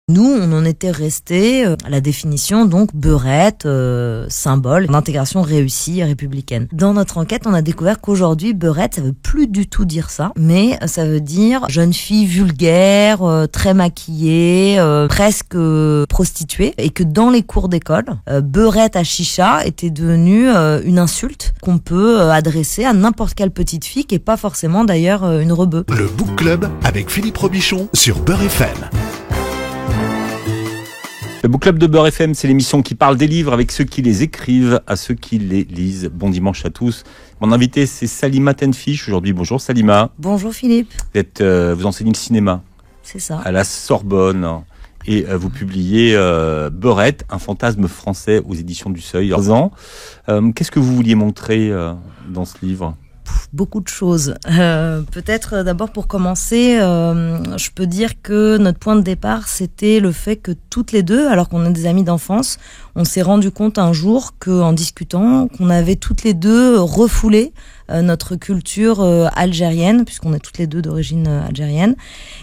Nous, on en était resté à la définition, donc, beurette, symbole d'intégration réussie et républicaine. Dans notre enquête, on a découvert qu'aujourd'hui, beurette, ça veut plus du tout dire ça, mais ça veut dire jeune fille vulgaire, très maquillée, presque prostituée, et que dans les cours d'école, beurette à chicha était devenue une insulte qu'on peut adresser à n'importe quelle petite fille, qui est pas forcément d'ailleurs une rebeu. Le Book Club avec Philippe Robichon sur Beurre FM. Le Book Club de Beurre FM, c'est l'émission qui parle des livres avec ceux qui les écrivent à ceux qui les lisent. Bon dimanche à tous. Mon invité, c'est Salima Tenfish aujourd'hui. Bonjour Salima. Bonjour Philippe. Vous enseignez le cinéma. C'est ça. À la Sorbonne. Et vous publiez Beurette, un fantasme français aux éditions du Seuil. Qu'est-ce que vous vouliez montrer dans ce livre ? Beaucoup de choses. Peut-être d'abord pour commencer, je peux dire que notre point de départ, c'était le fait que toutes les deux, alors qu'on est des amies d'enfance, on s'est rendu compte un jour qu'en discutant, qu'on avait toutes les deux refoulé notre culture algérienne, puisqu'on est toutes les deux d'origine algérienne.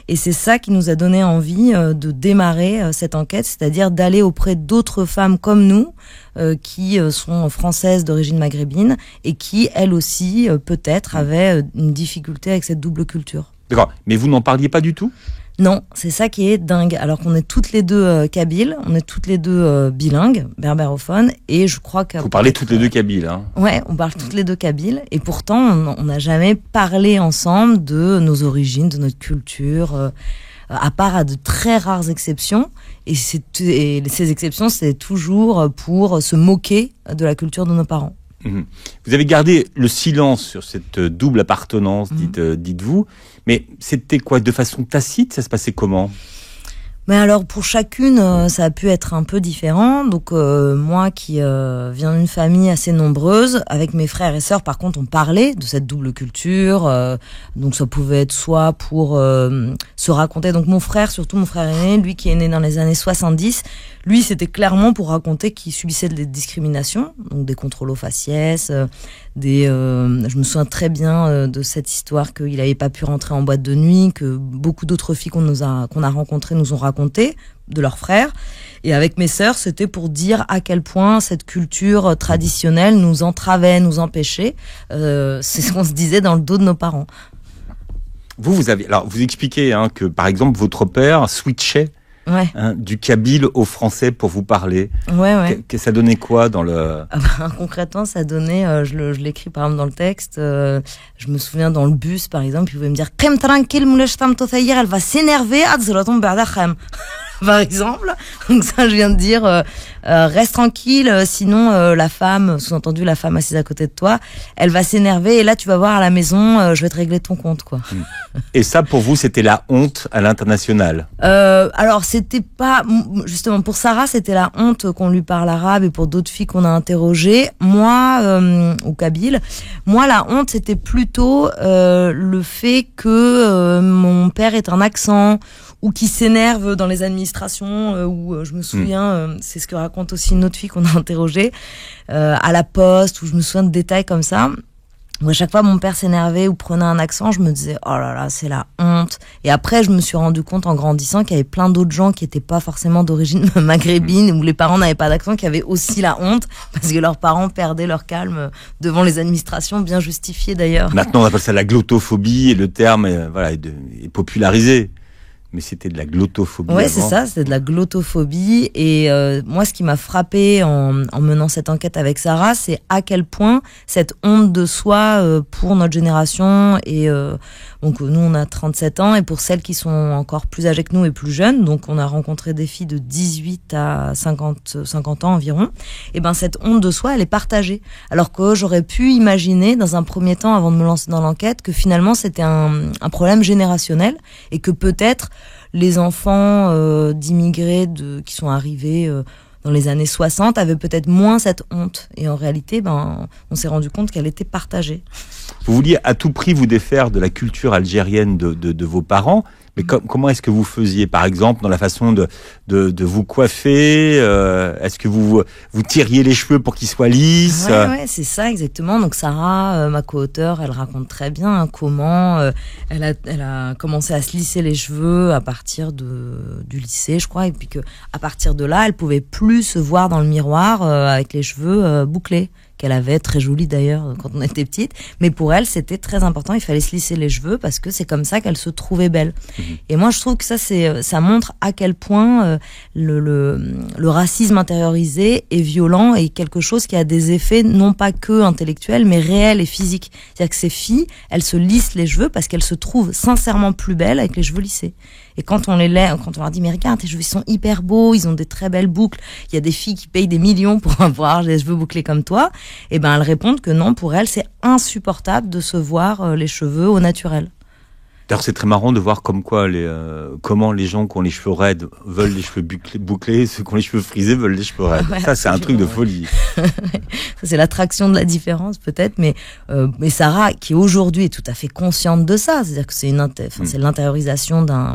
Et c'est ça qui nous a donné envie de démarrer cette enquête, c'est-à-dire d'aller auprès d'autres femmes comme nous, qui sont françaises d'origine maghrébine et qui, elles aussi, peut-être, avaient une difficulté avec cette double culture. D'accord, mais vous n'en parliez pas du tout ? Non, c'est ça qui est dingue. Alors qu'on est toutes les deux kabyles, on est toutes les deux bilingues, berbérophones, et je crois que... Vous parlez toutes les deux kabyles, hein ? Ouais, on parle toutes les deux kabyles, et pourtant, on n'a jamais parlé ensemble de nos origines, de notre culture, à part à de très rares exceptions. Et ces exceptions, c'est toujours pour se moquer de la culture de nos parents. Vous avez gardé le silence sur cette double appartenance, dites-vous, mais c'était quoi, de façon tacite ? Ça se passait comment ? Mais alors pour chacune, ça a pu être un peu différent. Donc moi qui viens d'une famille assez nombreuse, avec mes frères et sœurs, par contre, on parlait de cette double culture. Donc ça pouvait être soit pour se raconter. Donc mon frère, surtout mon frère aîné, lui qui est né dans les années 70, lui c'était clairement pour raconter qu'il subissait des discriminations, donc des contrôles aux faciès, je me souviens très bien de cette histoire qu'il n'avait pas pu rentrer en boîte de nuit, que beaucoup d'autres filles qu'on a rencontrées nous ont raconté de leurs frères. Et avec mes sœurs, c'était pour dire à quel point cette culture traditionnelle nous entravait, nous empêchait. C'est ce qu'on se disait dans le dos de nos parents. Vous expliquez que par exemple votre père switchait. Ouais. Du kabyle au français pour vous parler. Ouais. Ça donnait quoi dans le... Concrètement, ça donnait, je l'écris par exemple dans le texte, je me souviens dans le bus par exemple, il pouvait me dire « Qim tranquille, moulech tam tothayir, elle va s'énerver, adzraton ba'da kham » par exemple. Donc ça, je viens de dire reste tranquille, sinon la femme, sous-entendu la femme assise à côté de toi, elle va s'énerver et là tu vas voir à la maison, je vais te régler ton compte, quoi. Et ça pour vous c'était la honte à l'international? Alors c'était pas, justement pour Sarah c'était la honte qu'on lui parle arabe et pour d'autres filles qu'on a interrogées. Moi, au kabyle, moi la honte c'était plutôt le fait que mon père ait un accent ou qui s'énerve dans les administrations, où je me souviens, c'est ce que raconte aussi une autre fille qu'on a interrogée, à la poste, où je me souviens de détails comme ça, où à chaque fois mon père s'énervait ou prenait un accent, je me disais « oh là là, c'est la honte ». Et après, je me suis rendu compte en grandissant qu'il y avait plein d'autres gens qui n'étaient pas forcément d'origine maghrébine, où les parents n'avaient pas d'accent, qui avaient aussi la honte, parce que leurs parents perdaient leur calme devant les administrations, bien justifiées d'ailleurs. Maintenant, on appelle ça la glottophobie, et le terme est popularisé. Mais c'était de la glottophobie. Ouais, avant. c'est ça, c'était de la glottophobie. Et moi, ce qui m'a frappé en menant cette enquête avec Sarah, c'est à quel point cette honte de soi pour notre génération, et donc nous on a 37 ans, et pour celles qui sont encore plus âgées que nous et plus jeunes, donc on a rencontré des filles de 18 à 50 ans environ, et ben cette honte de soi, elle est partagée. Alors que j'aurais pu imaginer dans un premier temps, avant de me lancer dans l'enquête, que finalement c'était un problème générationnel, et que peut-être les enfants d'immigrés qui sont arrivés dans les années 60 avaient peut-être moins cette honte. Et en réalité, on s'est rendu compte qu'elle était partagée. Vous vouliez à tout prix vous défaire de la culture algérienne de vos parents, Mais comment est-ce que vous faisiez, par exemple, dans la façon de vous coiffer? Est-ce que vous tiriez les cheveux pour qu'ils soient lisses? Ouais, c'est ça exactement. Donc Sarah, ma co-auteure, elle raconte très bien comment elle a commencé à se lisser les cheveux à partir du lycée, je crois, et puis que à partir de là, elle pouvait plus se voir dans le miroir avec les cheveux bouclés, qu'elle avait, très jolie d'ailleurs quand on était petite, mais pour elle c'était très important, il fallait se lisser les cheveux parce que c'est comme ça qu'elle se trouvait belle. Et moi je trouve que ça montre à quel point le racisme intériorisé est violent et quelque chose qui a des effets non pas que intellectuels mais réels et physiques. C'est-à-dire que ces filles, elles se lissent les cheveux parce qu'elles se trouvent sincèrement plus belles avec les cheveux lissés. Et quand on leur dit mais regarde, tes cheveux sont hyper beaux, ils ont des très belles boucles, il y a des filles qui payent des millions pour avoir les cheveux bouclés comme toi, et ben elles répondent que non, pour elles c'est insupportable de se voir les cheveux au naturel. D'ailleurs, c'est très marrant de voir comment les gens qui ont les cheveux raides veulent les cheveux bouclés, ceux qui ont les cheveux frisés veulent les cheveux raides. Ouais, ça, c'est un truc de folie. Ça, c'est l'attraction de la différence, peut-être, mais Sarah, qui aujourd'hui est tout à fait consciente de ça, c'est-à-dire que c'est c'est l'intériorisation d'un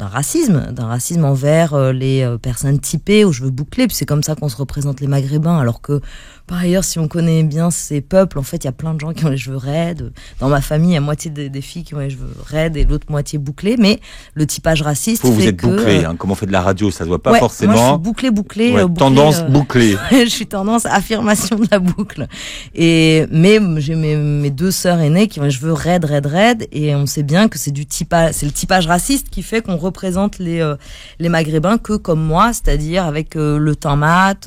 racisme envers les personnes typées aux cheveux bouclés, puis c'est comme ça qu'on se représente les Maghrébins, alors que par ailleurs, si on connaît bien ces peuples, en fait, il y a plein de gens qui ont les cheveux raides. Dans ma famille, il y a moitié des filles qui ont les cheveux raides et l'autre moitié bouclés, mais le typage raciste fait que... Vous êtes bouclé, comme on fait de la radio, ça se voit pas forcément. Moi, je suis bouclé. Tendance bouclée. Je suis tendance affirmation de la boucle. Mais j'ai mes deux sœurs aînées qui ont les cheveux raides, et on sait bien que c'est le typage raciste qui fait qu'on représente les Maghrébins que comme moi, c'est-à-dire avec le teint mat,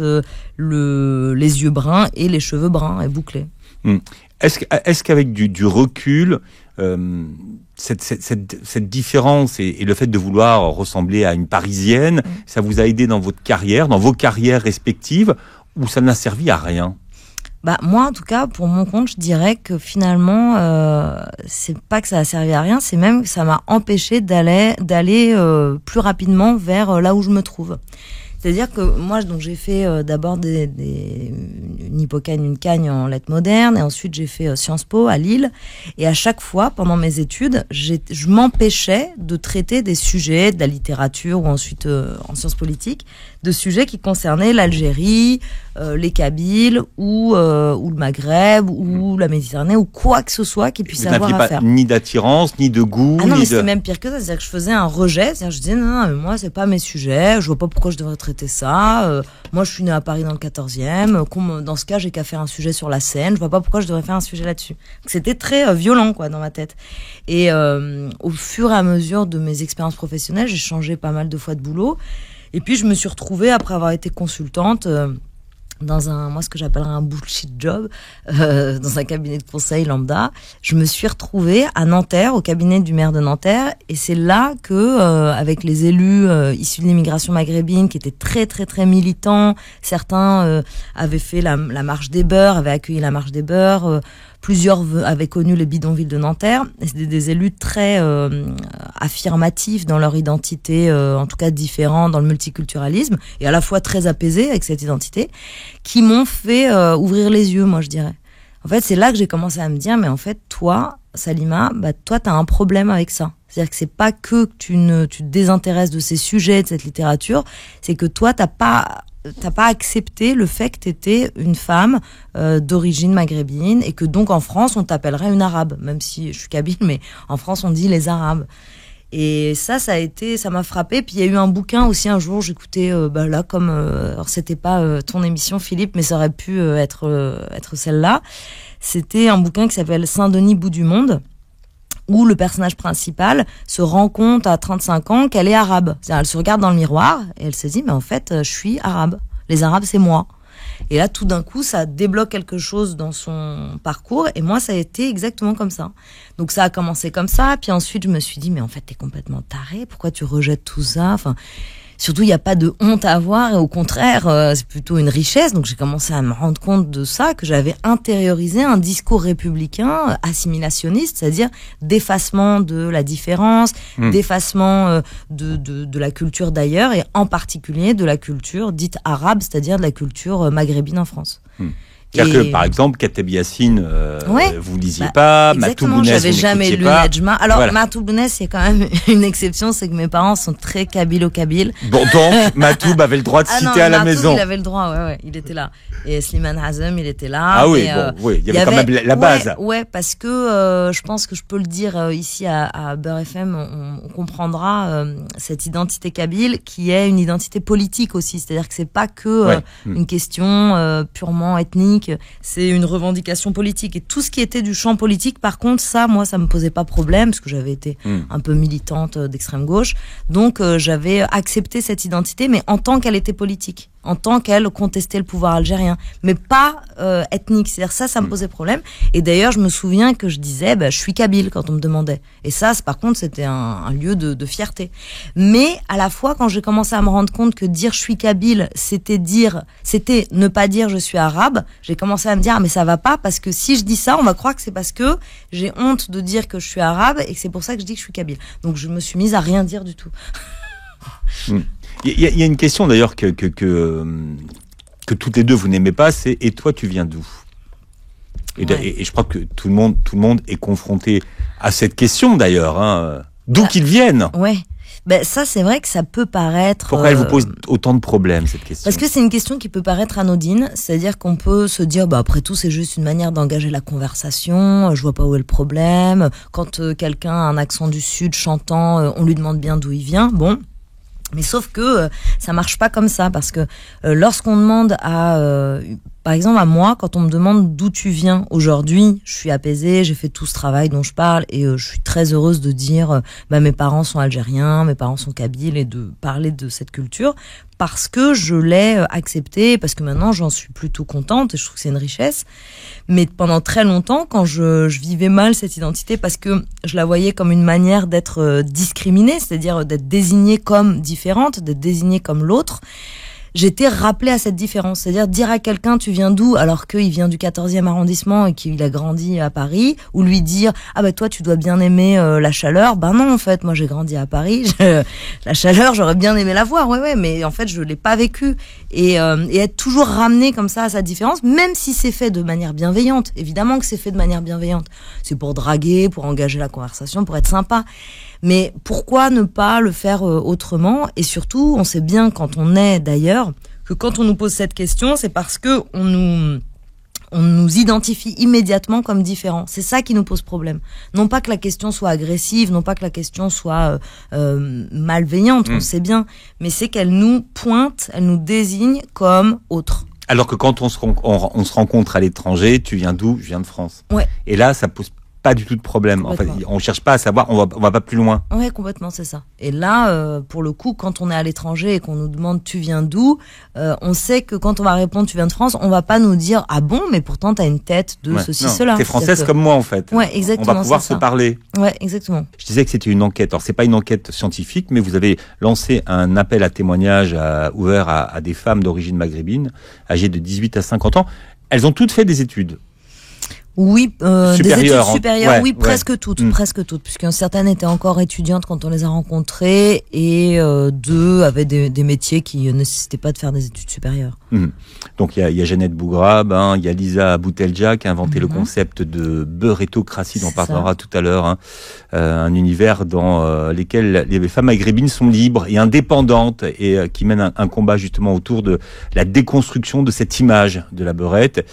les yeux bruns et les cheveux bruns et bouclés. Est-ce qu'avec du recul, cette différence et le fait de vouloir ressembler à une Parisienne, ça vous a aidé dans votre carrière, dans vos carrières respectives, ou ça n'a servi à rien? Moi, en tout cas, pour mon compte, je dirais que finalement, c'est pas que ça a servi à rien, c'est même que ça m'a empêché d'aller plus rapidement vers là où je me trouve. C'est-à-dire que moi, donc j'ai fait d'abord une hypocagne, une cagne en lettres modernes, et ensuite j'ai fait Sciences Po à Lille. Et à chaque fois, pendant mes études, je m'empêchais de traiter des sujets de la littérature ou ensuite en sciences politiques, de sujets qui concernaient l'Algérie, les Kabyles ou le Maghreb ou la Méditerranée ou quoi que ce soit qui puisse avoir à faire. Ni d'attirance, ni de goût. Ah non, mais c'est même pire que ça. C'est-à-dire que je faisais un rejet. C'est-à-dire que je disais non, mais moi c'est pas mes sujets. Je vois pas pourquoi je devrais traiter ça. Moi je suis née à Paris dans le 14e. Dans ce cas, j'ai qu'à faire un sujet sur la Seine. Je vois pas pourquoi je devrais faire un sujet là-dessus. Donc, c'était très violent quoi dans ma tête. Et au fur et à mesure de mes expériences professionnelles, j'ai changé pas mal de fois de boulot. Et puis je me suis retrouvée après avoir été consultante dans ce que j'appellerais un bullshit job, dans un cabinet de conseil lambda. Je me suis retrouvée à Nanterre, au cabinet du maire de Nanterre, et c'est là que, avec les élus issus de l'immigration maghrébine, qui étaient très très très militants, certains avaient fait la marche des beurs, avaient accueilli la marche des beurs, plusieurs avaient connu les bidonvilles de Nanterre, et c'était des élus très affirmatifs dans leur identité, en tout cas différents dans le multiculturalisme, et à la fois très apaisés avec cette identité, qui m'ont fait ouvrir les yeux, moi je dirais. En fait, c'est là que j'ai commencé à me dire, mais en fait, toi, Salima, toi, t'as un problème avec ça. C'est-à-dire que c'est pas que tu te désintéresses de ces sujets, de cette littérature, c'est que toi, t'as pas accepté le fait que t'étais une femme d'origine maghrébine et que donc en France, on t'appellerait une arabe, même si je suis kabyle, mais en France, on dit les arabes. Et ça m'a frappé. Puis il y a eu un bouquin aussi un jour, j'écoutais là comme alors c'était pas ton émission Philippe, mais ça aurait pu être celle-là. C'était un bouquin qui s'appelle Saint-Denis bout du monde, où le personnage principal se rend compte à 35 ans qu'elle est arabe. C'est-à-dire, elle se regarde dans le miroir et elle se dit mais en fait je suis arabe. Les arabes c'est moi. Et là, tout d'un coup, ça débloque quelque chose dans son parcours. Et moi, ça a été exactement comme ça. Donc, ça a commencé comme ça. Puis ensuite, je me suis dit, mais en fait, t'es complètement taré. Pourquoi tu rejettes tout ça? Enfin, surtout, il n'y a pas de honte à avoir. Et au contraire, c'est plutôt une richesse. Donc, j'ai commencé à me rendre compte de ça, que j'avais intériorisé un discours républicain assimilationniste, c'est-à-dire d'effacement de la différence, d'effacement de la culture d'ailleurs, et en particulier de la culture dite arabe, c'est-à-dire de la culture maghrébine en France. C'est-à-dire que, par exemple, Kateb Yassine, vous lisiez pas, Matou Bounès, j'avais jamais lu pas. Nedjma. Alors, voilà. Matou Bounès, il y a quand même une exception, c'est que mes parents sont très kabyle-kabyle. Bon, donc, Matou avait le droit de citer à la maison. Il avait le droit, ouais, il était là. Et Slimane Hazem, il était là. Ah oui, il y avait quand même la base. Ouais, parce que je pense que je peux le dire ici à Beurre FM, on comprendra cette identité kabyle qui est une identité politique aussi. C'est-à-dire que c'est pas que une question purement ethnique. C'est une revendication politique. Et tout ce qui était du champ politique, par contre, ça, moi, ça me posait pas problème, parce que j'avais été un peu militante d'extrême gauche. Donc, j'avais accepté cette identité, mais en tant qu'elle était politique, en tant qu'elle contestait le pouvoir algérien, mais pas ethnique. C'est-à-dire ça me posait problème. Et d'ailleurs, je me souviens que je disais, je suis kabyle quand on me demandait. Et ça, par contre, c'était un lieu de fierté. Mais à la fois, quand j'ai commencé à me rendre compte que dire je suis kabyle, c'était ne pas dire je suis arabe, j'ai commencé à me dire mais ça va pas, parce que si je dis ça, on va croire que c'est parce que j'ai honte de dire que je suis arabe et que c'est pour ça que je dis que je suis kabyle. Donc je me suis mise à rien dire du tout. Il y a une question d'ailleurs que toutes les deux vous n'aimez pas, c'est et toi tu viens d'où ? Et je crois que tout le monde est confronté à cette question d'ailleurs. D'où qu'ils viennent ? Ouais. Ça, c'est vrai que ça peut paraître... Pourquoi elle vous pose autant de problèmes, cette question ? Parce que c'est une question qui peut paraître anodine, c'est-à-dire qu'on peut se dire, après tout, c'est juste une manière d'engager la conversation, je vois pas où est le problème. Quand quelqu'un a un accent du Sud chantant, on lui demande bien d'où il vient, bon... Mais sauf que ça marche pas comme ça, parce que lorsqu'on demande par exemple à moi, quand on me demande d'où tu viens aujourd'hui, je suis apaisée, j'ai fait tout ce travail dont je parle et je suis très heureuse de dire mes parents sont algériens, mes parents sont kabyles, et de parler de cette culture parce que je l'ai accepté, parce que maintenant j'en suis plutôt contente et je trouve que c'est une richesse. Mais pendant très longtemps, quand je vivais mal cette identité, parce que je la voyais comme une manière d'être discriminée, c'est-à-dire d'être désignée comme différente, d'être désignée comme l'autre, j'étais rappelée à cette différence. C'est-à-dire dire à quelqu'un tu viens d'où alors qu'il vient du 14e arrondissement et qu'il a grandi à Paris, ou lui dire toi tu dois bien aimer la chaleur. Non, en fait, moi j'ai grandi à Paris, la chaleur j'aurais bien aimé la voir, mais en fait je l'ai pas vécu. Et être toujours ramené comme ça à sa différence, même si c'est fait de manière bienveillante. Évidemment que c'est fait de manière bienveillante. C'est pour draguer, pour engager la conversation, pour être sympa. Mais pourquoi ne pas le faire autrement ? Et surtout, on sait bien quand on est d'ailleurs, que quand on nous pose cette question, c'est parce que on nous identifie immédiatement comme différents. C'est ça qui nous pose problème. Non pas que la question soit agressive, non pas que la question soit malveillante, on sait bien, mais c'est qu'elle nous pointe, elle nous désigne comme autres. Alors que quand on se rencontre à l'étranger, tu viens d'où ? Je viens de France. Ouais. Et là, ça pose pas du tout de problème. En fait, on cherche pas à savoir, on va pas plus loin. Ouais, complètement, c'est ça. Et là, pour le coup, quand on est à l'étranger et qu'on nous demande tu viens d'où, on sait que quand on va répondre tu viens de France, on va pas nous dire ah bon, mais pourtant t'as une tête de ceci, cela. T'es française comme moi en fait. Ouais, exactement. On va pouvoir se parler. Ouais, exactement. Je disais que c'était une enquête. Alors c'est pas une enquête scientifique, mais vous avez lancé un appel à témoignages ouvert à des femmes d'origine maghrébine, âgées de 18 à 50 ans. Elles ont toutes fait des études. Oui, des études supérieures, presque toutes, puisque certaines étaient encore étudiantes quand on les a rencontrées, et deux avaient des métiers qui ne nécessitaient pas de faire des études supérieures. Donc il y a Jeannette Bougrab, il y a Lisa Boutelja qui a inventé le concept de beurrétocratie, dont on parlera tout à l'heure, un univers dans lequel les femmes maghrébines sont libres et indépendantes, et qui mènent un combat justement autour de la déconstruction de cette image de la beurrette.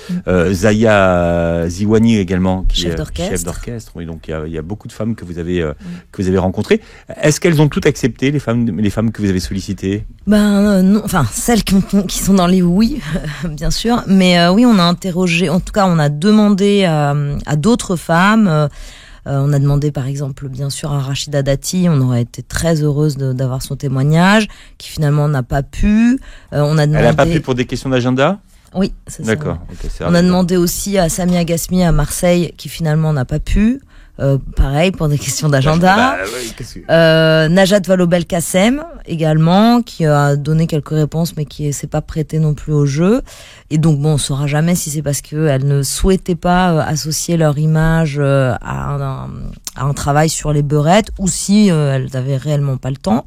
Zaya Ziwani également, qui est chef d'orchestre. Oui, donc il y a beaucoup de femmes que vous avez rencontrées. Est-ce qu'elles ont toutes accepté, les femmes que vous avez sollicitées ? Non, enfin celles qui sont dans les oui, bien sûr. Mais oui, on a interrogé, en tout cas, on a demandé à d'autres femmes. On a demandé par exemple bien sûr à Rachida Dati, on aurait été très heureuse d'avoir son témoignage, qui finalement n'a pas pu. On a demandé... Elle n'a pas pu pour des questions d'agenda ? Oui, c'est ça. D'accord. Okay, on a demandé aussi à Samia Ghasmi à Marseille, qui finalement n'a pas pu. Pareil pour des questions d'agenda. Najat Vallaud-Belkacem également, qui a donné quelques réponses, mais qui s'est pas prêtée non plus au jeu. Et donc on saura jamais si c'est parce que elles ne souhaitaient pas associer leur image à un travail sur les beurettes, ou si elles avaient réellement pas le temps.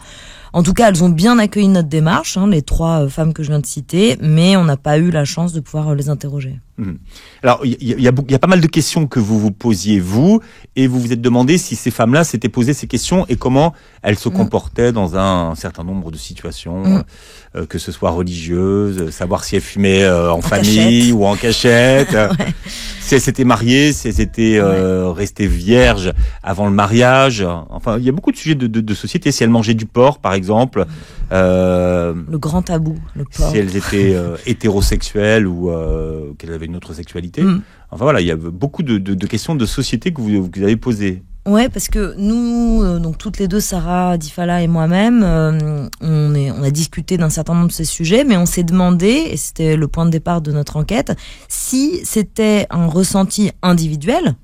En tout cas, elles ont bien accueilli notre démarche, les trois femmes que je viens de citer, mais on n'a pas eu la chance de pouvoir les interroger. Alors, il y a pas mal de questions que vous vous posiez, vous, et vous vous êtes demandé si ces femmes-là s'étaient posé ces questions et comment elles se comportaient dans un certain nombre de situations, que ce soit religieuses, savoir si elles fumaient en famille cachette. ou en cachette, si elles s'étaient mariées, si elles étaient restées vierges avant le mariage. Enfin, il y a beaucoup de sujets de société. Si elles mangeaient du porc, par exemple. Le grand tabou, le porc. Si elles étaient hétérosexuelles ou qu'elles avaient une autre sexualité. Enfin voilà, il y a beaucoup de questions de société que vous avez posées. Ouais, parce que nous, donc toutes les deux, Sarah Difala et moi-même, on a discuté d'un certain nombre de ces sujets, mais on s'est demandé, et c'était le point de départ de notre enquête, si c'était un ressenti individuel,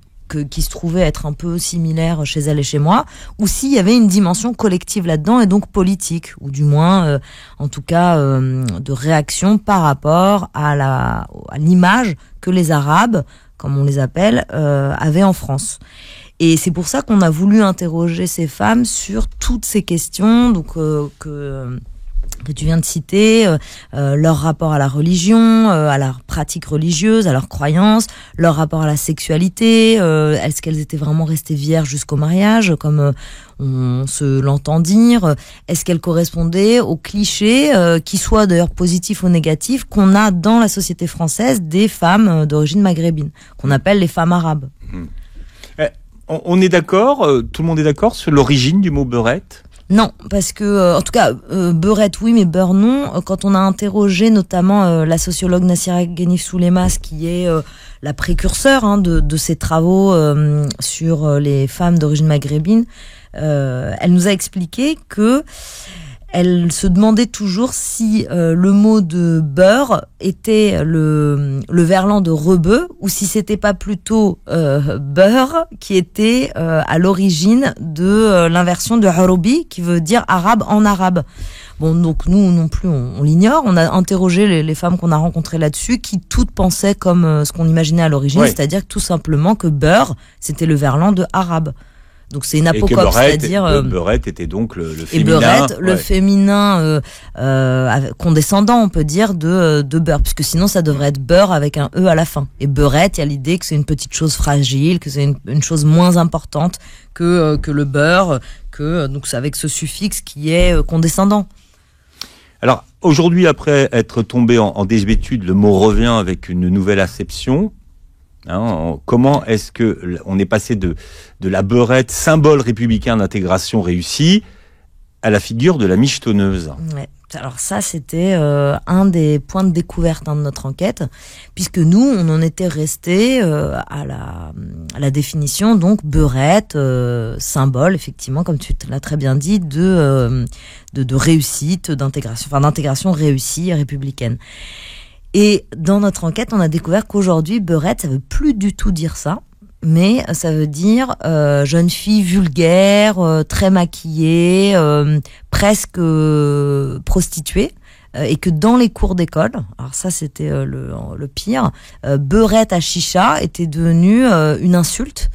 qui se trouvait être un peu similaire chez elle et chez moi, ou s'il y avait une dimension collective là-dedans et donc politique, ou du moins, en tout cas, de réaction par rapport à l'image que les Arabes, comme on les appelle, avaient en France. Et c'est pour ça qu'on a voulu interroger ces femmes sur toutes ces questions, donc que tu viens de citer, leur rapport à la religion, à leur pratique religieuse, à leurs croyances, leur rapport à la sexualité, est-ce qu'elles étaient vraiment restées vierges jusqu'au mariage, comme on se l'entend dire, est-ce qu'elles correspondaient aux clichés, qui soient d'ailleurs positifs ou négatifs, qu'on a dans la société française des femmes d'origine maghrébine, qu'on appelle les femmes arabes. On est d'accord, tout le monde est d'accord sur l'origine du mot beurette ? Non, parce que, en tout cas, beurette oui, mais beurre non. Quand on a interrogé notamment la sociologue Nassira Ghenif-Soulemas, qui est la précurseur de ces travaux sur les femmes d'origine maghrébine, elle nous a expliqué que elle se demandait toujours si le mot de beurre était le verlan de rebeu ou si c'était pas plutôt beurre qui était à l'origine de l'inversion de haroubi qui veut dire arabe en arabe. Bon, donc nous non plus on l'ignore. On a interrogé les femmes qu'on a rencontrées là-dessus qui toutes pensaient comme ce qu'on imaginait à l'origine, c'est-à-dire que tout simplement que beurre c'était le verlan de arabe. Donc c'est une apocope, c'est-à-dire beurette était donc le féminin. Et beurette, le féminin condescendant, on peut dire, de beurre, puisque sinon ça devrait être beurre avec un e à la fin. Et beurette, il y a l'idée que c'est une petite chose fragile, que c'est une chose moins importante que le beurre, donc c'est avec ce suffixe qui est condescendant. Alors aujourd'hui, après être tombé en désuétude, le mot revient avec une nouvelle acception. Comment est-ce que on est passé de la beurette, symbole républicain d'intégration réussie, à la figure de la michetonneuse? Ouais. Alors ça, c'était un des points de découverte de notre enquête, puisque nous, on en était resté à la définition, donc beurette, symbole, effectivement, comme tu l'as très bien dit, de réussite, d'intégration réussie républicaine. Et dans notre enquête, on a découvert qu'aujourd'hui, beurette, ça veut plus du tout dire ça, mais ça veut dire jeune fille vulgaire, très maquillée, presque prostituée, et que dans les cours d'école, alors ça c'était le pire, beurette à chicha était devenue une insulte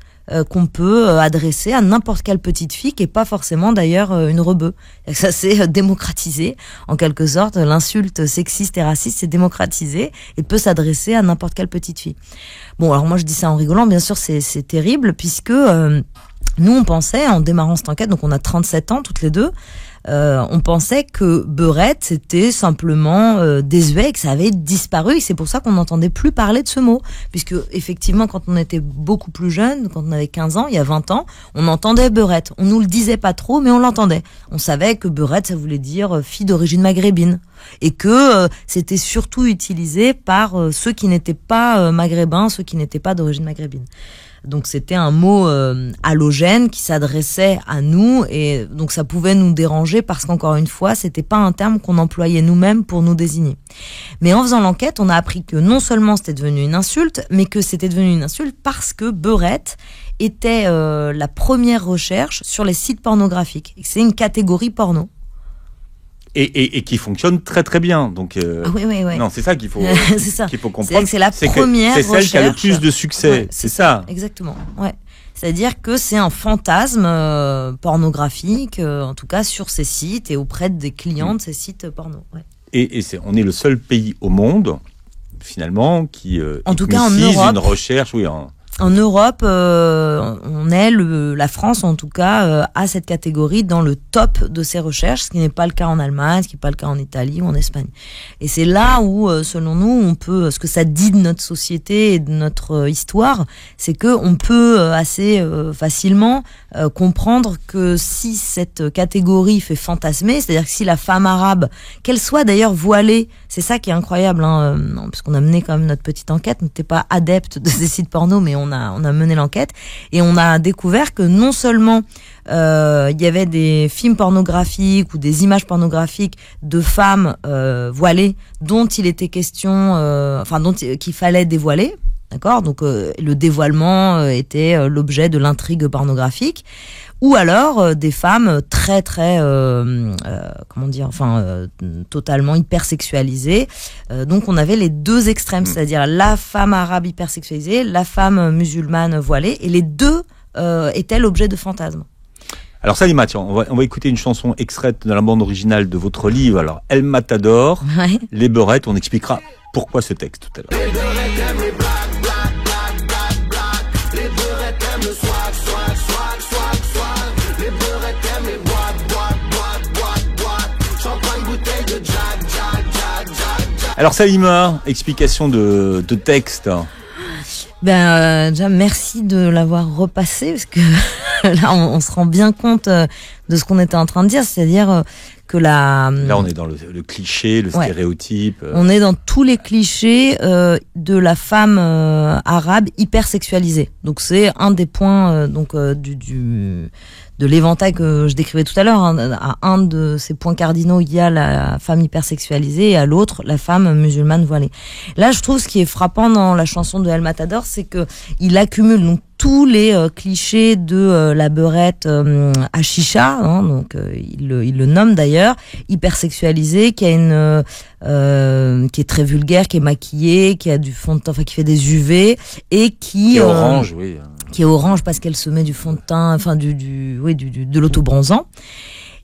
qu'on peut adresser à n'importe quelle petite fille qui est pas forcément d'ailleurs une rebeu. Ça s'est démocratisé en quelque sorte, l'insulte sexiste et raciste s'est démocratisée et peut s'adresser à n'importe quelle petite fille. Bon, alors moi je dis ça en rigolant, bien sûr c'est terrible puisque nous on pensait en démarrant cette enquête, donc on a 37 ans toutes les deux, on pensait que beurette c'était simplement désuet et que ça avait disparu et c'est pour ça qu'on n'entendait plus parler de ce mot, puisque effectivement quand on était beaucoup plus jeune, quand on avait 15 ans, il y a 20 ans, on entendait beurette, on nous le disait pas trop mais on l'entendait, on savait que beurette ça voulait dire fille d'origine maghrébine et que c'était surtout utilisé par ceux qui n'étaient pas maghrébins, ceux qui n'étaient pas d'origine maghrébine. Donc c'était un mot allogène qui s'adressait à nous et donc ça pouvait nous déranger parce qu'encore une fois c'était pas un terme qu'on employait nous-mêmes pour nous désigner. Mais en faisant l'enquête, on a appris que non seulement c'était devenu une insulte, mais que c'était devenu une insulte parce que beurette était la première recherche sur les sites pornographiques. C'est une catégorie porno. Et qui fonctionne très très bien. Donc oui. Non, c'est ça qu'il faut c'est ça. Qu'il faut comprendre. C'est la première recherche. C'est celle qui a le plus de succès. Ouais, c'est ça. Exactement. Ouais. C'est-à-dire que c'est un fantasme pornographique, en tout cas sur ces sites et auprès des clients de ces sites porno. Ouais. Et on est le seul pays au monde finalement, qui en tout cas en Europe, une recherche, En Europe, la France en tout cas, a cette catégorie dans le top de ses recherches, ce qui n'est pas le cas en Allemagne, ce qui n'est pas le cas en Italie ou en Espagne. Et c'est là où, selon nous, ce que ça dit de notre société et de notre histoire, c'est que on peut assez facilement comprendre que si cette catégorie fait fantasmer, c'est-à-dire que si la femme arabe, qu'elle soit d'ailleurs voilée, c'est ça qui est incroyable, parce qu'on a mené quand même notre petite enquête, on n'était pas adepte de ces sites porno, mais on a mené l'enquête et on a découvert que non seulement il y avait des films pornographiques ou des images pornographiques de femmes voilées dont il était question, qu'il fallait dévoiler, d'accord, donc le dévoilement était l'objet de l'intrigue pornographique, ou alors des femmes très très totalement hypersexualisées. Donc on avait les deux extrêmes, c'est-à-dire la femme arabe hypersexualisée, la femme musulmane voilée, et les deux étaient l'objet de fantasmes. Alors Salima, tiens, on va écouter une chanson extraite de la bande originale de votre livre, alors El Matador, ouais. Les beurettes, on expliquera pourquoi ce texte tout à l'heure. Alors Salima, explication de texte. Déjà merci de l'avoir repassé, parce que là on se rend bien compte de ce qu'on était en train de dire, c'est-à-dire que là on est dans le cliché, le stéréotype. On est dans tous les clichés de la femme arabe hypersexualisée. Donc c'est un des points de l'éventail que je décrivais tout à l'heure. À un de ces points cardinaux, il y a la femme hypersexualisée et à l'autre, la femme musulmane voilée. Là, je trouve ce qui est frappant dans la chanson de El Matador, c'est que il accumule donc tous les clichés de la beurette à chicha, donc il le nomme d'ailleurs, hypersexualisée, qui a qui est très vulgaire, qui est maquillée, qui a du fond de teint, qui fait des UV et qui est orange, oui. Qui est orange parce qu'elle se met du fond de teint, de l'autobronzant.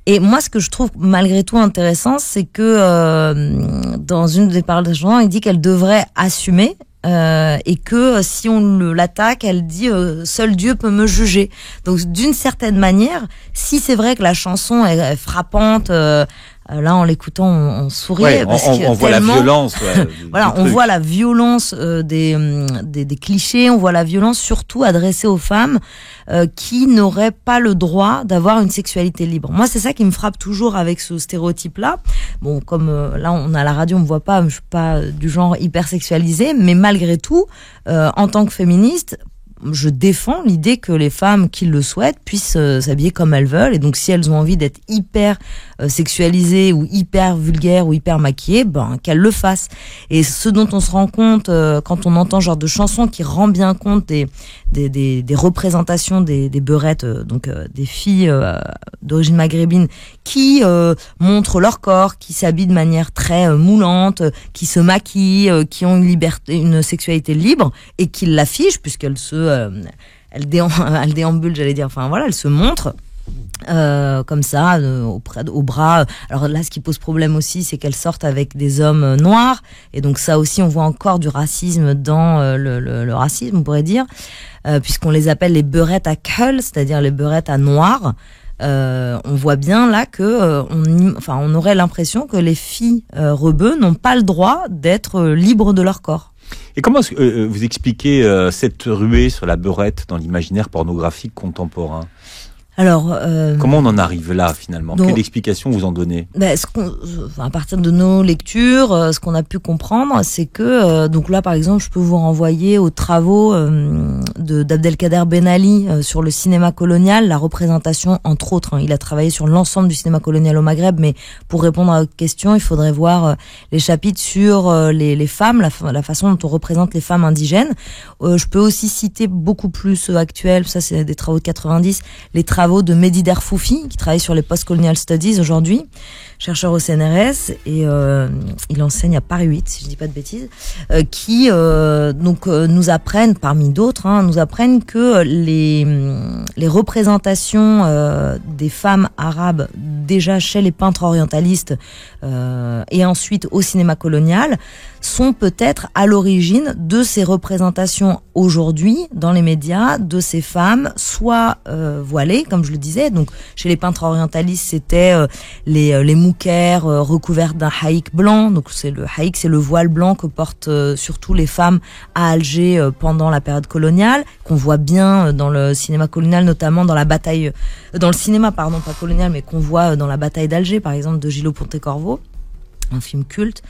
Et moi, ce que je trouve malgré tout intéressant, c'est que dans une des paroles de la chanson, il dit qu'elle devrait assumer. Et que si on l'attaque, elle dit seul Dieu peut me juger. Donc d'une certaine manière, si c'est vrai que la chanson est frappante, là en l'écoutant on souriait, parce que on voit la violence. Voilà, on voit la violence des clichés, on voit la violence surtout adressée aux femmes qui n'auraient pas le droit d'avoir une sexualité libre. Moi, c'est ça qui me frappe toujours avec ce stéréotype-là. Bon, comme là on a la radio, on me voit pas, je suis pas du genre hypersexualisé, mais malgré tout, en tant que féministe, je défends l'idée que les femmes qui le souhaitent puissent s'habiller comme elles veulent, et donc si elles ont envie d'être hyper sexualisées ou hyper vulgaires ou hyper maquillées, qu'elles le fassent. Et ce dont on se rend compte quand on entend ce genre de chansons qui rend bien compte des représentations des beurettes, donc des filles d'origine maghrébine qui montrent leur corps, qui s'habillent de manière très moulante, qui se maquillent, qui ont une sexualité libre et qui l'affichent puisqu'elles elle déambule, j'allais dire. Enfin voilà, elle se montre comme ça au bras. Alors là, ce qui pose problème aussi, c'est qu'elles sortent avec des hommes noirs, et donc ça aussi, on voit encore du racisme dans le racisme, on pourrait dire, puisqu'on les appelle les beurettes à Kuhl, c'est-à-dire les beurettes à noir. On voit bien là que on aurait l'impression que les filles rebeux n'ont pas le droit d'être libres de leur corps. Et comment est-ce que vous expliquez cette ruée sur la beurette dans l'imaginaire pornographique contemporain ? Alors, comment on en arrive là finalement ? Quelle explication vous en donnez ? À partir de nos lectures, ce qu'on a pu comprendre, c'est que donc là, par exemple, je peux vous renvoyer aux travaux d'Abdelkader Ben Ali sur le cinéma colonial, la représentation entre autres. Il a travaillé sur l'ensemble du cinéma colonial au Maghreb, mais pour répondre à votre question, il faudrait voir les chapitres sur les femmes, la façon dont on représente les femmes indigènes. Je peux aussi citer beaucoup plus actuels, ça c'est des travaux de 90, les travaux travaux de Mehdi Derfoufi, qui travaille sur les post-colonial studies aujourd'hui, chercheur au CNRS, et il enseigne à Paris 8, si je dis pas de bêtises, qui nous apprennent, parmi d'autres, nous apprennent que les représentations des femmes arabes déjà chez les peintres orientalistes et ensuite au cinéma colonial sont peut-être à l'origine de ces représentations aujourd'hui dans les médias de ces femmes soit voilées, comme je le disais. Donc chez les peintres orientalistes, c'était les moukers recouverts d'un haïk blanc. Donc c'est le voile blanc que portent surtout les femmes à Alger pendant la période coloniale, qu'on voit bien dans le cinéma colonial, notamment dans le cinéma pas colonial, mais qu'on voit dans la bataille d'Alger, par exemple, de Gillo Pontecorvo, un film culte.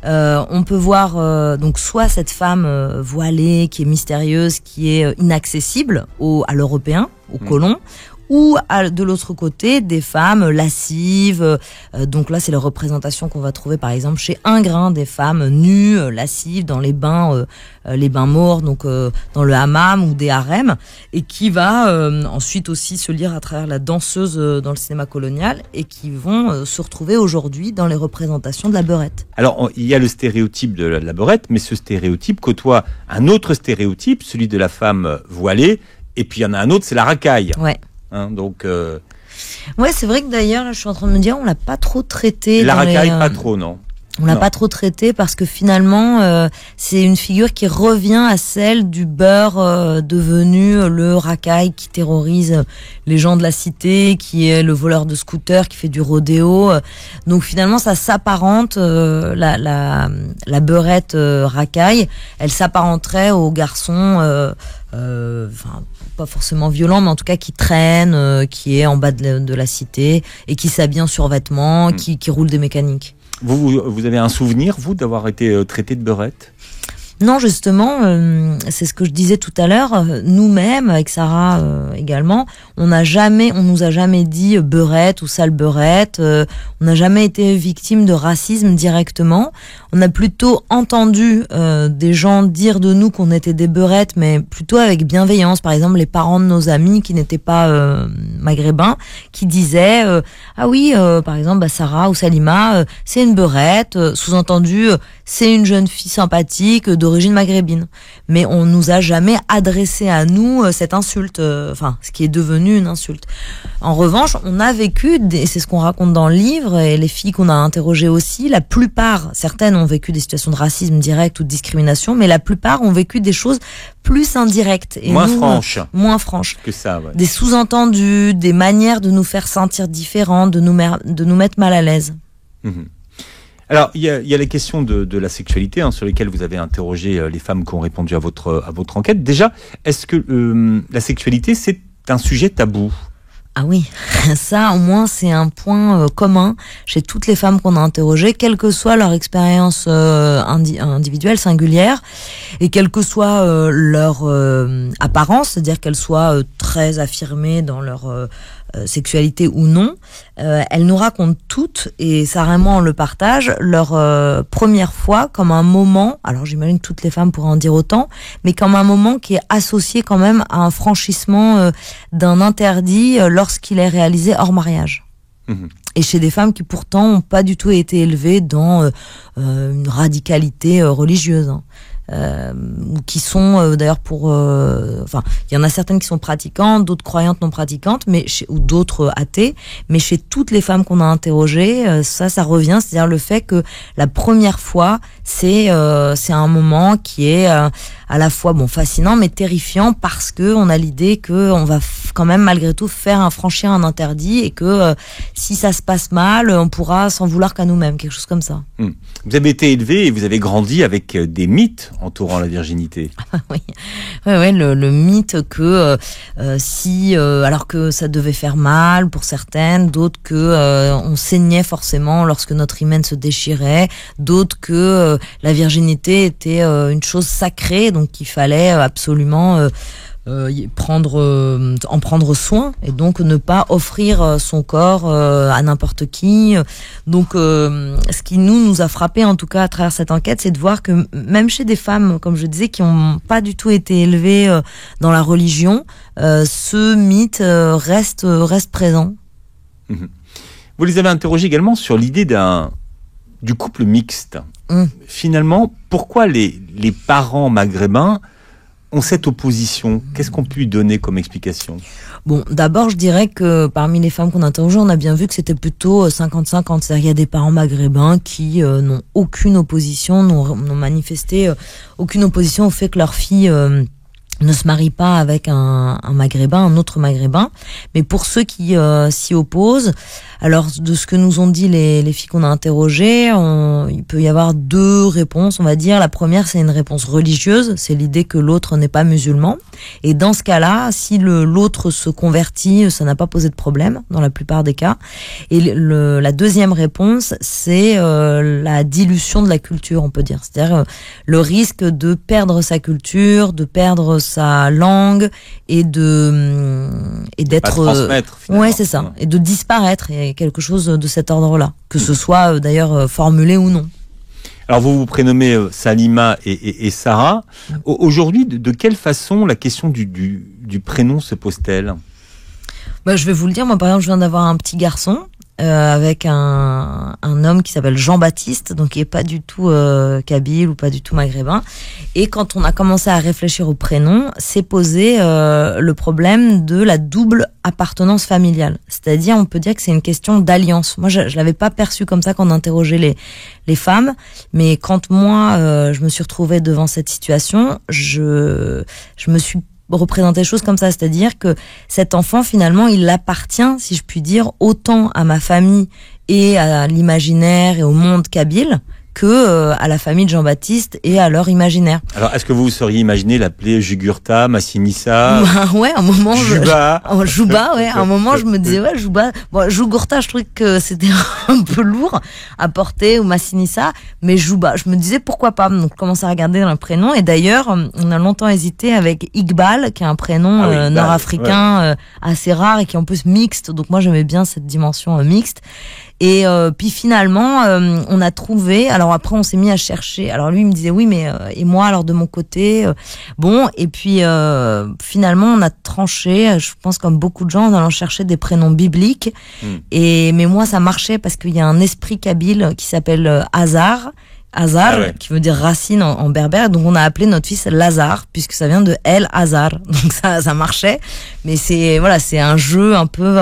On peut voir donc soit cette femme voilée qui est mystérieuse, qui est inaccessible à l'Européen, aux colons, ou de l'autre côté des femmes lascives. Donc là, c'est la représentation qu'on va trouver par exemple chez Ingres, des femmes nues, lascives dans les bains morts, donc dans le hammam ou des harems, et qui va ensuite aussi se lire à travers la danseuse dans le cinéma colonial, et qui vont se retrouver aujourd'hui dans les représentations de la beurette. Alors, il y a le stéréotype de la beurette, mais ce stéréotype côtoie un autre stéréotype, celui de la femme voilée, et puis il y en a un autre, c'est la racaille. Ouais. Donc ouais, c'est vrai que d'ailleurs, là, je suis en train de me dire, on l'a pas trop traité. La racaille, pas trop, non. On l'a pas trop traité parce que finalement, c'est une figure qui revient à celle du beurre devenu le racaille qui terrorise les gens de la cité, qui est le voleur de scooter, qui fait du rodéo. Donc finalement, ça s'apparente, la beurette racaille, elle s'apparenterait au garçon, pas forcément violent, mais en tout cas qui traîne, qui est en bas de la cité et qui s'habille en survêtement, qui roule des mécaniques. Vous avez un souvenir, vous, d'avoir été traité de beurette ? Non, justement, c'est ce que je disais tout à l'heure. Nous-mêmes, avec Sarah également, on nous a jamais dit beurette ou sale beurette. On n'a jamais été victime de racisme directement. On a plutôt entendu des gens dire de nous qu'on était des beurettes, mais plutôt avec bienveillance. Par exemple, les parents de nos amis qui n'étaient pas maghrébins, qui disaient ah oui, par exemple, Sarah ou Salima, c'est une beurette. Sous-entendu, c'est une jeune fille sympathique d'origine maghrébine. Mais on nous a jamais adressé à nous cette insulte, ce qui est devenu une insulte. En revanche, on a vécu, c'est ce qu'on raconte dans le livre, et les filles qu'on a interrogées aussi, la plupart, certaines ont vécu des situations de racisme direct ou de discrimination, mais la plupart ont vécu des choses plus indirectes. Et moins franches. Que ça, ouais. Des sous-entendus, des manières de nous faire sentir différents, de nous mettre mal à l'aise. Mmh. Alors, il y a les questions de la sexualité sur lesquelles vous avez interrogé les femmes qui ont répondu à votre enquête. Déjà, est-ce que la sexualité, c'est un sujet tabou ? Ah oui, ça au moins c'est un point commun chez toutes les femmes qu'on a interrogées, quelle que soit leur expérience individuelle, singulière, et quelle que soit leur apparence, c'est-à-dire qu'elles soient très affirmées dans leur sexualité ou non, elles nous racontent toutes, et Sarah et moi on le partage, leur première fois comme un moment, alors j'imagine que toutes les femmes pourraient en dire autant, mais comme un moment qui est associé quand même à un franchissement d'un interdit lorsqu'il est réalisé hors mariage. Mmh. Et chez des femmes qui pourtant n'ont pas du tout été élevées dans une radicalité religieuse. Ou qui sont d'ailleurs il y en a certaines qui sont pratiquantes, d'autres croyantes non pratiquantes, ou d'autres athées, mais chez toutes les femmes qu'on a interrogées, ça revient, c'est-à-dire le fait que la première fois, c'est un moment qui est à la fois fascinant mais terrifiant, parce que on a l'idée que on va quand même malgré tout franchir un interdit, et que si ça se passe mal, on pourra s'en vouloir qu'à nous-mêmes, quelque chose comme ça. Vous avez été élevé et vous avez grandi avec des mythes entourant la virginité. Oui, le mythe que alors que ça devait faire mal pour certaines, d'autres que on saignait forcément lorsque notre hymen se déchirait, d'autres que la virginité était une chose sacrée, donc qu'il fallait absolument en prendre soin et donc ne pas offrir son corps à n'importe qui. Donc ce qui nous a frappé en tout cas à travers cette enquête, c'est de voir que même chez des femmes, comme je disais, qui n'ont pas du tout été élevées dans la religion, ce mythe reste présent. Vous les avez interrogés également sur l'idée du couple mixte. Finalement, pourquoi les parents maghrébins ont cette opposition? Qu'est-ce qu'on peut lui donner comme explication? Bon, d'abord, je dirais que parmi les femmes qu'on a interrogées, on a bien vu que c'était plutôt 50-50. C'est-à-dire qu'il y a des parents maghrébins qui n'ont aucune opposition, n'ont manifesté aucune opposition au fait que leur fille ne se marie pas avec un maghrébin, un autre maghrébin. Mais pour ceux qui s'y opposent, alors de ce que nous ont dit les filles qu'on a interrogées, il peut y avoir deux réponses, on va dire. La première, c'est une réponse religieuse, c'est l'idée que l'autre n'est pas musulman. Et dans ce cas-là, si l'autre se convertit, ça n'a pas posé de problème dans la plupart des cas. Et la deuxième réponse, c'est la dilution de la culture, on peut dire. C'est-à-dire le risque de perdre sa culture, de perdre sa langue et d'être transmettre, finalement. Ouais, c'est ça, et de disparaître, et quelque chose de cet ordre-là, que ce soit d'ailleurs formulé ou non. Alors vous prénommez Salima et Sarah. Aujourd'hui, de quelle façon la question du prénom se pose-t-elle? Je vais vous le dire, moi par exemple, je viens d'avoir un petit garçon avec un homme qui s'appelle Jean-Baptiste, donc qui est pas du tout kabyle ou pas du tout maghrébin. Et quand on a commencé à réfléchir au prénom, s'est posé le problème de la double appartenance familiale. C'est-à-dire, on peut dire que c'est une question d'alliance. Moi, je l'avais pas perçu comme ça quand on interrogeait les femmes, mais quand moi je me suis retrouvée devant cette situation, je me suis représenter les choses comme ça, c'est-à-dire que cet enfant finalement il appartient, si je puis dire, autant à ma famille et à l'imaginaire et au monde kabyle que à la famille de Jean-Baptiste et à leur imaginaire. Alors, est-ce que vous seriez imaginé l'appeler Jugurtha, Massinissa, ouais, un moment, Juba, Juba, ouais, un moment, je me disais, ouais, Juba. Bon, Jugurtha, je trouvais que c'était un peu lourd à porter, ou Massinissa, mais Juba, je me disais pourquoi pas. Donc, je commençais à regarder dans le prénom, et d'ailleurs, on a longtemps hésité avec Iqbal, qui est un prénom nord-africain assez rare et qui est en plus mixte. Donc, moi, j'aimais bien cette dimension mixte. Et puis finalement, on a trouvé. Alors après, on s'est mis à chercher. Alors lui, il me disait oui, mais et moi, alors de mon côté, bon. Et puis finalement, on a tranché. Je pense comme beaucoup de gens, en allant chercher des prénoms bibliques. Mais moi, ça marchait parce qu'il y a un esprit kabyle qui s'appelle Hazar, qui veut dire racine en berbère. Donc on a appelé notre fils Lazare, puisque ça vient de El Hazar. Donc ça marchait. Mais c'est un jeu un peu.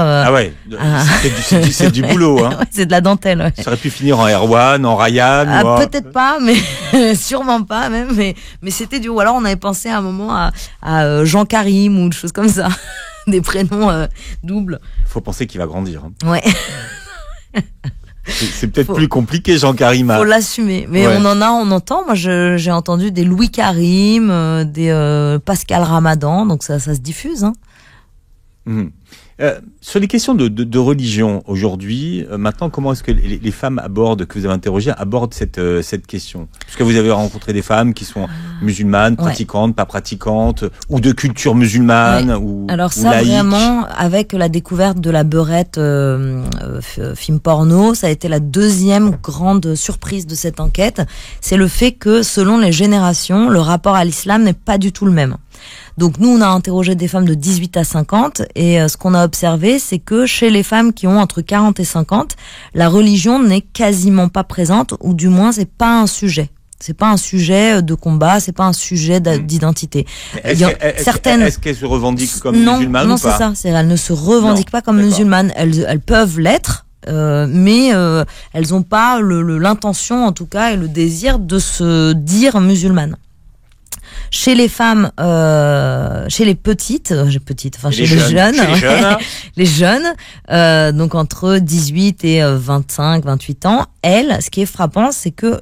C'est du boulot, hein. Ouais, c'est de la dentelle. Ouais. Ça aurait pu finir en Erwan, en Ryan. Peut-être pas, mais sûrement pas même. Mais c'était du. Ou alors on avait pensé à un moment à Jean Karim ou des choses comme ça, des prénoms doubles. Faut penser qu'il va grandir. Hein. Ouais. C'est peut-être plus compliqué, Jean Karim. Faut l'assumer. Mais on entend. Moi, j'ai entendu des Louis Karim, des Pascal Ramadan. Donc ça se diffuse, hein. Sur les questions de religion aujourd'hui, maintenant, comment est-ce que les femmes que vous avez interrogées abordent cette question? Parce que vous avez rencontré des femmes qui sont musulmanes, pratiquantes, pas pratiquantes, ou de culture musulmane, ou alors ça, laïque. Vraiment, avec la découverte de la beurette film porno, ça a été la deuxième grande surprise de cette enquête. C'est le fait que, selon les générations, le rapport à l'islam n'est pas du tout le même. Donc nous, on a interrogé des femmes de 18 à 50 et ce qu'on a observé, c'est que chez les femmes qui ont entre 40 et 50, la religion n'est quasiment pas présente, ou du moins c'est pas un sujet. C'est pas un sujet de combat, c'est pas un sujet d'identité. Est-ce qu'elles se revendiquent comme musulmanes ou pas? Non, c'est ça. Elles ne se revendiquent pas comme musulmanes. Elles peuvent l'être. Mais elles n'ont pas l'intention, en tout cas, et le désir de se dire musulmanes. Chez les femmes, chez les petites, chez les jeunes, donc entre 18 et 25, 28 ans, elles, ce qui est frappant, c'est que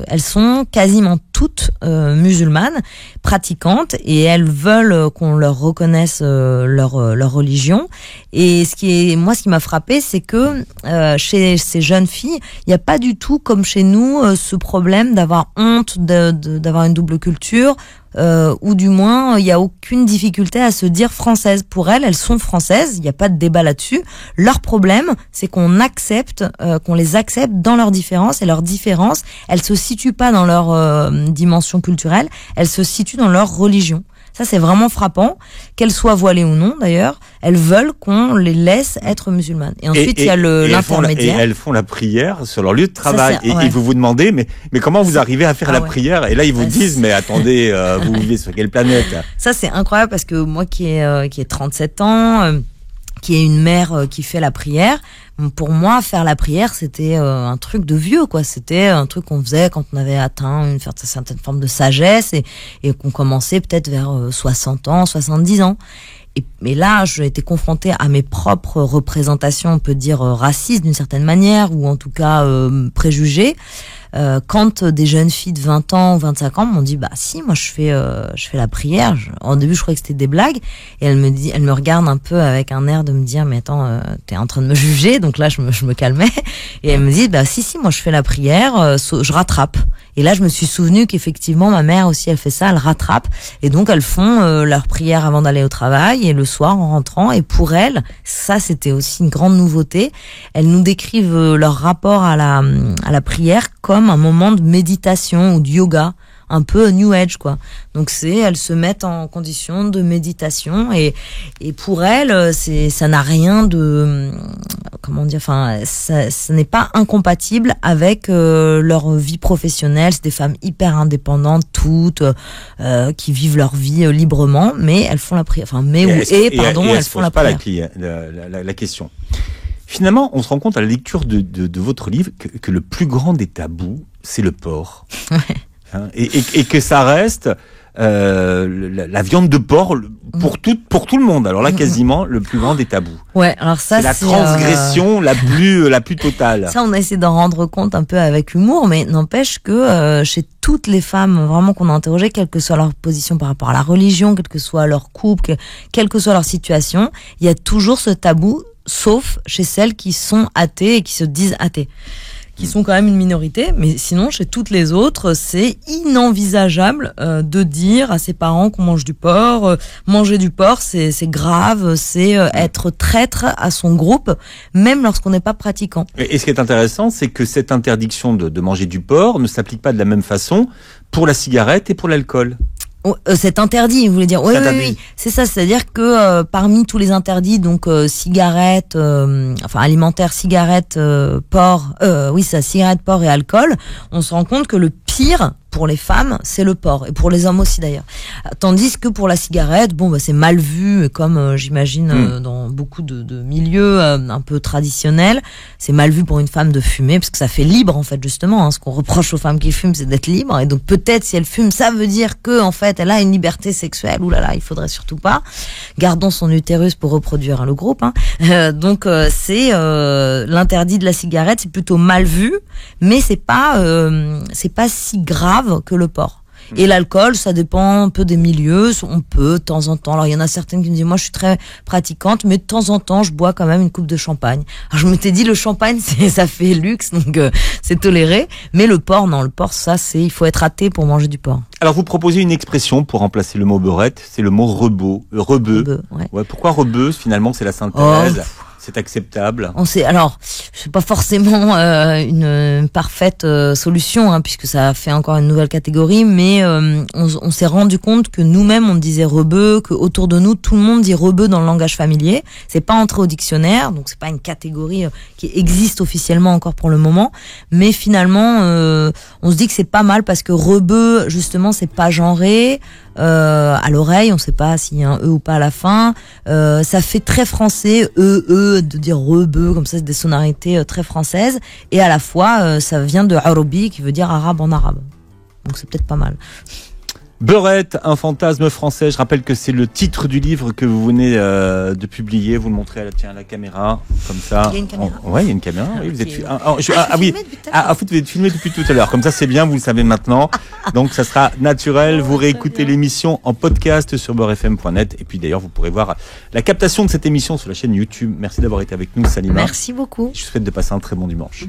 elles sont quasiment toutes musulmanes, pratiquantes, et elles veulent qu'on leur reconnaisse leur religion. Et ce qui m'a frappé, c'est que chez ces jeunes filles, il n'y a pas du tout comme chez nous ce problème d'avoir honte d'avoir une double culture, culture, ou du moins il y a aucune difficulté à se dire française. Pour elles sont françaises, il n'y a pas de débat là-dessus. Leur problème, c'est qu'on les accepte dans leurs différences, et leurs différences, elles se situent pas dans leur dimension culturelle, elles se situent dans leur religion. Ça, c'est vraiment frappant, qu'elles soient voilées ou non, d'ailleurs. Elles veulent qu'on les laisse être musulmanes. Et ensuite, il y a l'intermédiaire. Et elles font la prière sur leur lieu de travail. Ça, ouais. Et vous vous demandez, mais comment vous arrivez à faire la prière? Et là, ils vous disent, mais attendez, vous vivez sur quelle planète? Ça, c'est incroyable, parce que moi qui ai 37 ans, qui est une mère qui fait la prière, pour moi, faire la prière, c'était un truc de vieux, quoi. C'était un truc qu'on faisait quand on avait atteint une certaine forme de sagesse, et qu'on commençait peut-être vers 60 ans, 70 ans. Mais là, j'ai été confrontée à mes propres représentations, on peut dire racistes d'une certaine manière, ou en tout cas préjugées. Quand des jeunes filles de 20 ans ou 25 ans m'ont dit, bah si, moi je fais la prière. Au début, je croyais que c'était des blagues, et elle me regarde un peu avec un air de me dire, mais attends, t'es en train de me juger. Donc là, je me calmais, et elle me dit, bah si, moi je fais la prière, je rattrape. Et là, je me suis souvenu qu'effectivement, ma mère aussi, elle fait ça, elle rattrape. Et donc, elles font leur prière avant d'aller au travail, et le soir en rentrant. Et pour elles, ça, c'était aussi une grande nouveauté. Elles nous décrivent leur rapport à la prière comme un moment de méditation ou de yoga, un peu New Age, quoi. Donc elles se mettent en condition de méditation, et pour elles, ça n'a rien de, comment dire, enfin, ça n'est pas incompatible avec leur vie professionnelle. C'est des femmes hyper indépendantes, toutes, qui vivent leur vie librement, mais elles font la prière. Enfin, elles font la prière. La question. Finalement, on se rend compte à la lecture de votre livre que le plus grand des tabous, c'est le porc. Ouais. Hein, et que ça reste la viande de porc pour tout le monde. Alors là, quasiment le plus grand des tabous. Ouais, alors ça, c'est la transgression la plus totale. Ça, on a essayé d'en rendre compte un peu avec humour, mais n'empêche que chez toutes les femmes vraiment qu'on a interrogées, quelle que soit leur position par rapport à la religion, quel que soit leur couple, quelle que soit leur situation, il y a toujours ce tabou, sauf chez celles qui sont athées et qui se disent athées, qui sont quand même une minorité, mais sinon, chez toutes les autres, c'est inenvisageable de dire à ses parents qu'on mange du porc. Manger du porc, c'est grave, c'est être traître à son groupe, même lorsqu'on n'est pas pratiquant. Et ce qui est intéressant, c'est que cette interdiction de manger du porc ne s'applique pas de la même façon pour la cigarette et pour l'alcool. C'est interdit, vous voulez dire? Oui, oui, c'est ça. C'est-à-dire que parmi tous les interdits, donc cigarettes, enfin alimentaires, cigarettes, porc, cigarettes, porc et alcool, on se rend compte que le pire pour les femmes, c'est le porc, et pour les hommes aussi d'ailleurs. Tandis que pour la cigarette, c'est mal vu, comme j'imagine dans beaucoup de milieux un peu traditionnels, c'est mal vu pour une femme de fumer, parce que ça fait libre en fait, justement. Ce qu'on reproche aux femmes qui fument, c'est d'être libres, et donc peut-être si elle fume, ça veut dire que en fait elle a une liberté sexuelle. Ouh là là, il faudrait surtout pas. Gardons son utérus pour reproduire le groupe. Donc c'est l'interdit de la cigarette, c'est plutôt mal vu, mais c'est pas si grave que le porc. Et l'alcool, ça dépend un peu des milieux. On peut, de temps en temps. Alors, il y en a certaines qui me disent, moi, je suis très pratiquante, mais de temps en temps, je bois quand même une coupe de champagne. Alors, je m'étais dit, le champagne, ça fait luxe, donc c'est toléré. Mais le porc, non, le porc, ça, il faut être athée pour manger du porc. Alors, vous proposez une expression pour remplacer le mot beurette, c'est le mot rebeu. Ouais. Pourquoi rebeu? Finalement, c'est la synthèse. C'est acceptable. Alors, c'est pas forcément une parfaite solution, puisque ça fait encore une nouvelle catégorie, mais on s'est rendu compte que nous-mêmes on disait rebeu, que autour de nous tout le monde dit rebeu dans le langage familier. C'est pas entré au dictionnaire, donc c'est pas une catégorie qui existe officiellement encore pour le moment, mais finalement on se dit que c'est pas mal parce que rebeu justement c'est pas genré. À l'oreille, on sait pas s'il y a un E ou pas à la fin. Ça fait très français, de dire rebeu, comme ça, c'est des sonorités très françaises. Et à la fois, ça vient de arabi, qui veut dire arabe en arabe. Donc c'est peut-être pas mal. Beurette, un fantasme français. Je rappelle que c'est le titre du livre que vous venez de publier. Vous le montrez à la caméra, comme ça. Il y a une caméra. Ouais, il y a une caméra. Oui, vous êtes vous êtes filmé depuis tout à l'heure. Comme ça, c'est bien, vous le savez maintenant. Donc, ça sera naturel. Vous réécoutez l'émission en podcast sur beurrefm.net. Et puis, d'ailleurs, vous pourrez voir la captation de cette émission sur la chaîne YouTube. Merci d'avoir été avec nous, Salima. Merci beaucoup. Je vous souhaite de passer un très bon dimanche.